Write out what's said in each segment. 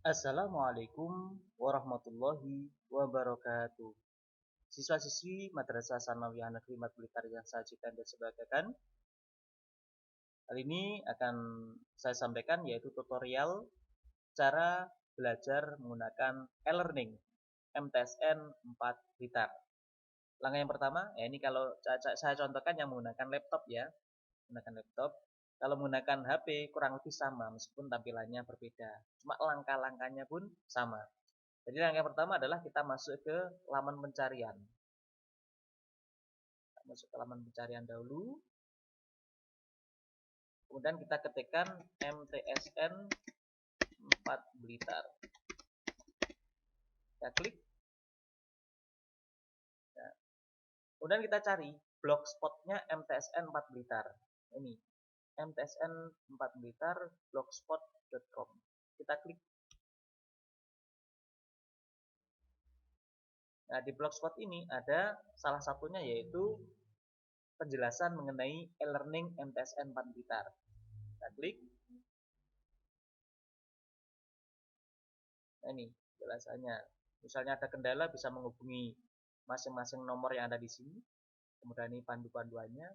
Assalamualaikum warahmatullahi wabarakatuh. Siswa-siswi Madrasah Sanawiyah Negeri 4 Blitar yang saya cintai dan sebagaikan. Kali ini akan saya sampaikan yaitu tutorial cara belajar menggunakan e-learning MTSN 4 Blitar. Langkah yang pertama, ya ini kalau saya contohkan yang menggunakan laptop ya. Menggunakan laptop. Kalau menggunakan HP kurang lebih sama meskipun tampilannya berbeda. Cuma langkah-langkahnya pun sama. Jadi langkah pertama adalah kita masuk ke laman pencarian. Masuk ke laman pencarian dahulu. Kemudian kita ketikkan MTSN 4 Blitar. Kita klik. Nah, kemudian kita cari blogspotnya MTSN 4 Blitar. Ini MTSN 4 Blitar blogspot.com. Kita klik. Nah, di blogspot ini ada salah satunya yaitu penjelasan mengenai e-learning MTSN 4 Blitar. Kita klik. Nah, ini penjelasannya. Misalnya ada kendala bisa menghubungi masing-masing nomor yang ada di sini. Kemudian ini pandu-panduannya.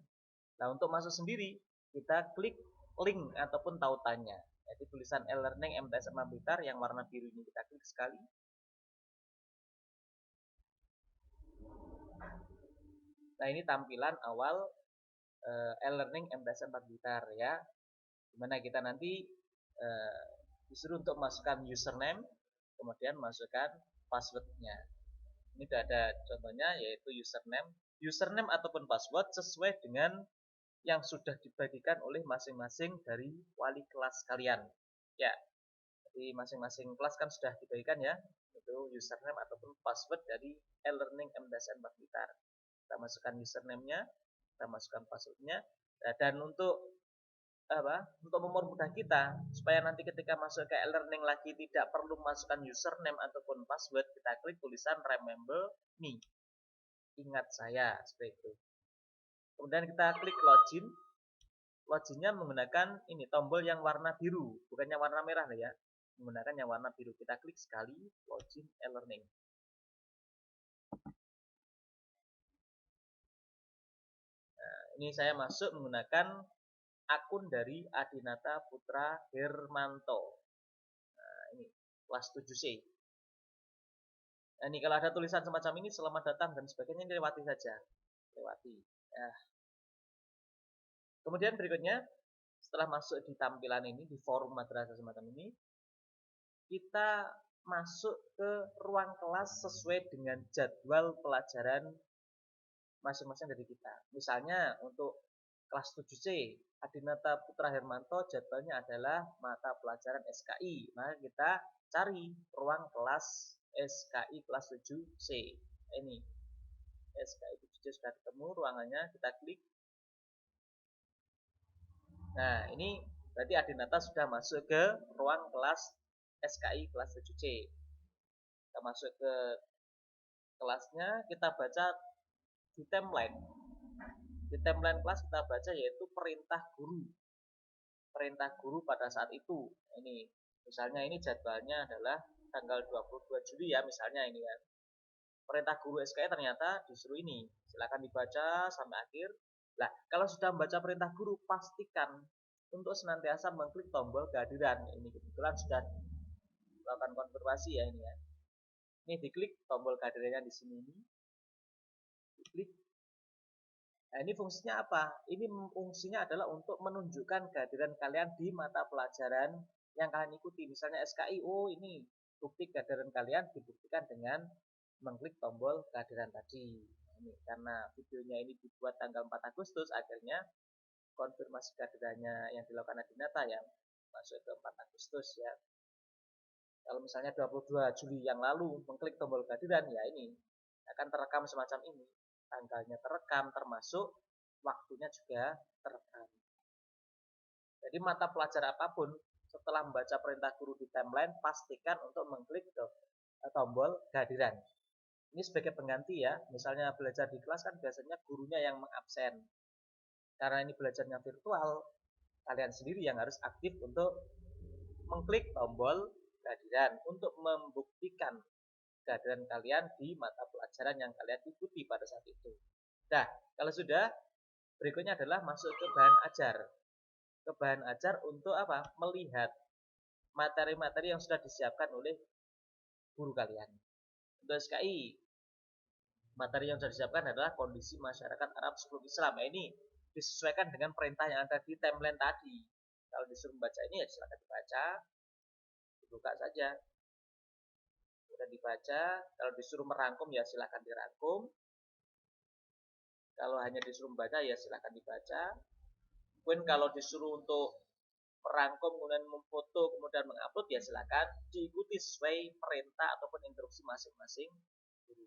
Nah, untuk masuk sendiri, kita klik link ataupun tautannya. Jadi tulisan e-learning MTSN 4 Blitar yang warna biru ini kita klik sekali. Nah, ini tampilan awal e-learning MTSN 4 Blitar ya. Dimana kita nanti disuruh untuk masukkan username, kemudian masukkan passwordnya. Ini sudah ada contohnya yaitu username ataupun password sesuai dengan yang sudah dibagikan oleh masing-masing dari wali kelas kalian. Ya, jadi masing-masing kelas kan sudah dibagikan ya, itu username ataupun password dari e-learning MTSN 4 Blitar. Kita masukkan username-nya, kita masukkan password-nya, dan untuk mempermudah kita supaya nanti ketika masuk ke e-learning lagi tidak perlu masukkan username ataupun password, kita klik tulisan remember me, ingat saya, seperti itu. Kemudian kita klik login. Loginnya menggunakan ini tombol yang warna biru, bukan yang warna merah ya, menggunakan yang warna biru. Kita klik sekali login e-learning. Nah, ini saya masuk menggunakan akun dari Adinata Putra Hermanto. Nah, ini kelas 7C. Nah, ini kalau ada tulisan semacam ini, selamat datang dan sebagainya, ini lewati saja. Lewati. Ya. Kemudian berikutnya, setelah masuk di tampilan ini, di forum madrasah semacam ini, kita masuk ke ruang kelas sesuai dengan jadwal pelajaran masing-masing dari kita. Misalnya untuk kelas 7C, Adinata Putra Hermanto jadwalnya adalah mata pelajaran SKI. Maka kita cari ruang kelas SKI kelas 7C. Ini SKI 7C sudah ketemu ruangannya, kita klik. Nah, ini berarti Adinata sudah masuk ke ruang kelas SKI kelas 7C. Kita masuk ke kelasnya, kita baca di timeline. Di timeline kelas kita baca yaitu perintah guru. Perintah guru pada saat itu. Ini misalnya ini jadwalnya adalah tanggal 22 Juli ya, misalnya ini ya. Perintah guru SKI ternyata disuruh ini. Silakan dibaca sampai akhir. Nah, kalau sudah membaca perintah guru, pastikan untuk senantiasa mengklik tombol kehadiran. Ini kebetulan sudah melakukan konfirmasi ya ini ya. Ini diklik tombol kehadirannya di sini. Diklik. Nah, ini fungsinya apa? Ini fungsinya adalah untuk menunjukkan kehadiran kalian di mata pelajaran yang kalian ikuti. Misalnya SKI, oh ini bukti kehadiran kalian dibuktikan dengan mengklik tombol kehadiran tadi. Ini karena videonya ini dibuat tanggal 4 Agustus, akhirnya konfirmasi kehadirannya yang dilakukan Adinata yang masuk ke 4 Agustus ya. Kalau misalnya 22 Juli yang lalu mengklik tombol kehadiran, ya ini akan terekam semacam ini. Tanggalnya terekam, termasuk waktunya juga terekam. Jadi mata pelajaran apapun, setelah membaca perintah guru di timeline, pastikan untuk mengklik tombol kehadiran. Ini sebagai pengganti ya, misalnya belajar di kelas kan biasanya gurunya yang mengabsen. Karena ini belajarnya virtual, kalian sendiri yang harus aktif untuk mengklik tombol kehadiran untuk membuktikan kehadiran kalian di mata pelajaran yang kalian ikuti pada saat itu. Nah, kalau sudah, berikutnya adalah masuk ke bahan ajar. Ke bahan ajar untuk apa? Melihat materi-materi yang sudah disiapkan oleh guru kalian. Untuk SKI, materi yang sudah disiapkan adalah kondisi masyarakat Arab sebelum Islam. Nah, ini disesuaikan dengan perintah yang ada di timeline tadi. Kalau disuruh membaca ini ya silakan dibaca, dibuka saja. Sudah dibaca, kalau disuruh merangkum ya silakan dirangkum. Kalau hanya disuruh membaca ya silakan dibaca. Mungkin kalau disuruh untuk merangkum kemudian memfoto kemudian mengupload ya silakan diikuti sesuai perintah ataupun instruksi masing-masing guru.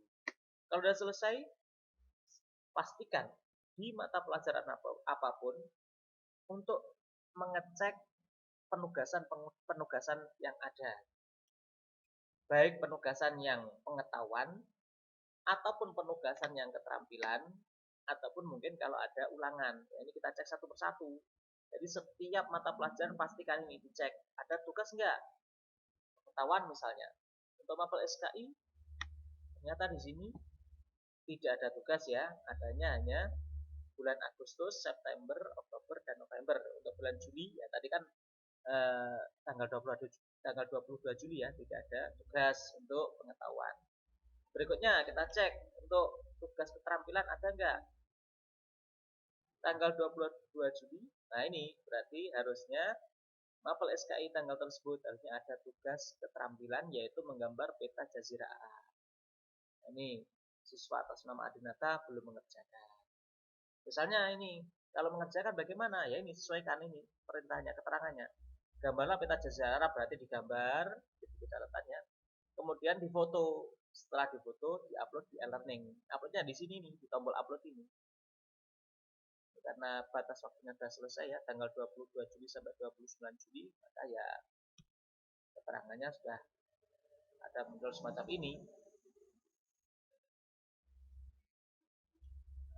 Kalau sudah selesai, pastikan di mata pelajaran apapun untuk mengecek penugasan yang ada. Baik penugasan yang pengetahuan ataupun penugasan yang keterampilan ataupun mungkin kalau ada ulangan. Ya, ini kita cek satu persatu. Jadi setiap mata pelajaran pastikan ini dicek. Ada tugas enggak? Pengetahuan misalnya. Untuk mapel SKI ternyata di sini tidak ada tugas ya. Adanya hanya bulan Agustus, September, Oktober, dan November. Untuk bulan Juli ya tadi kan tanggal 22 Juli ya tidak ada tugas untuk pengetahuan. Berikutnya kita cek untuk tugas keterampilan ada enggak? Tanggal 22 Juli. Nah, ini berarti harusnya mapel SKI tanggal tersebut harusnya ada tugas keterampilan yaitu menggambar peta jazirah Arab. Ini siswa atas nama Adinata belum mengerjakan. Misalnya ini, kalau mengerjakan bagaimana? Ya ini sesuaikan ini perintahnya, keterangannya. Gambarlah peta jazirah Arab, berarti digambar, itu catatannya. Kemudian difoto. Setelah difoto, diupload di e-learning. Uploadnya di sini nih, di tombol upload ini. Karena batas waktunya sudah selesai ya, tanggal 22 Juli sampai 29 Juli, maka ya keterangannya sudah ada muncul semacam ini.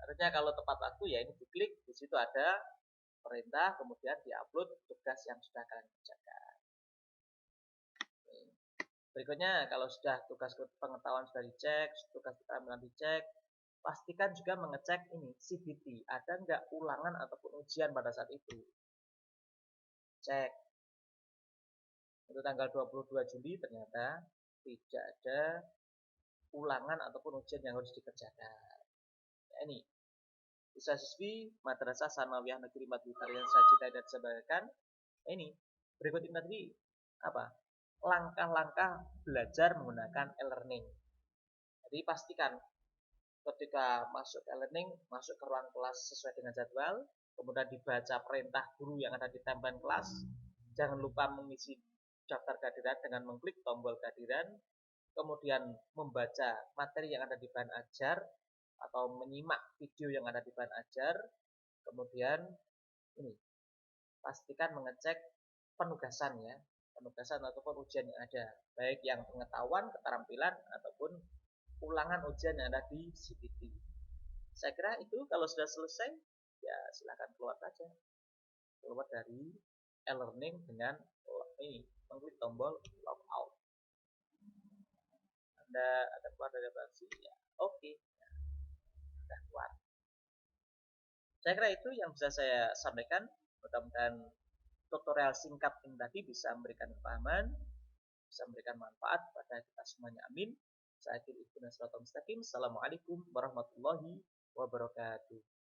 Harusnya kalau tepat waktu ya ini diklik, di situ ada perintah, kemudian diupload tugas yang sudah kalian kerjakan. Berikutnya kalau sudah tugas pengetahuan sudah dicek, tugas keterampilan dicek, pastikan juga mengecek ini CBT, ada nggak ulangan ataupun ujian pada saat itu. Cek. Untuk tanggal 22 Juli ternyata tidak ada ulangan ataupun ujian yang harus dikerjakan. Ya, ini siswa-siswi Madrasah Sanawiyah Negeri Madri Tarian Sajida dan Sebagian. Ini berikut ini tadi apa? Langkah-langkah belajar menggunakan e-learning. Jadi pastikan ketika masuk e-learning, masuk ke ruang kelas sesuai dengan jadwal, kemudian dibaca perintah guru yang ada di timeline kelas. Jangan lupa mengisi daftar kehadiran dengan mengklik tombol kehadiran, kemudian membaca materi yang ada di bahan ajar atau menyimak video yang ada di bahan ajar, kemudian ini pastikan mengecek penugasan ya, penugasan ataupun ujian yang ada, baik yang pengetahuan, keterampilan ataupun ulangan ujian yang ada di CPT. Saya kira itu kalau sudah selesai ya silakan keluar saja, keluar dari e-learning dengan ini mengklik tombol logout. Anda akan keluar dari aplikasi ya oke. Sudah keluar. Saya kira itu yang bisa saya sampaikan. Mudah-mudahan tutorial singkat ini tadi bisa memberikan kepahaman, bisa memberikan manfaat pada kita semuanya. Amin. Saya akhiri. Assalamualaikum warahmatullahi wabarakatuh.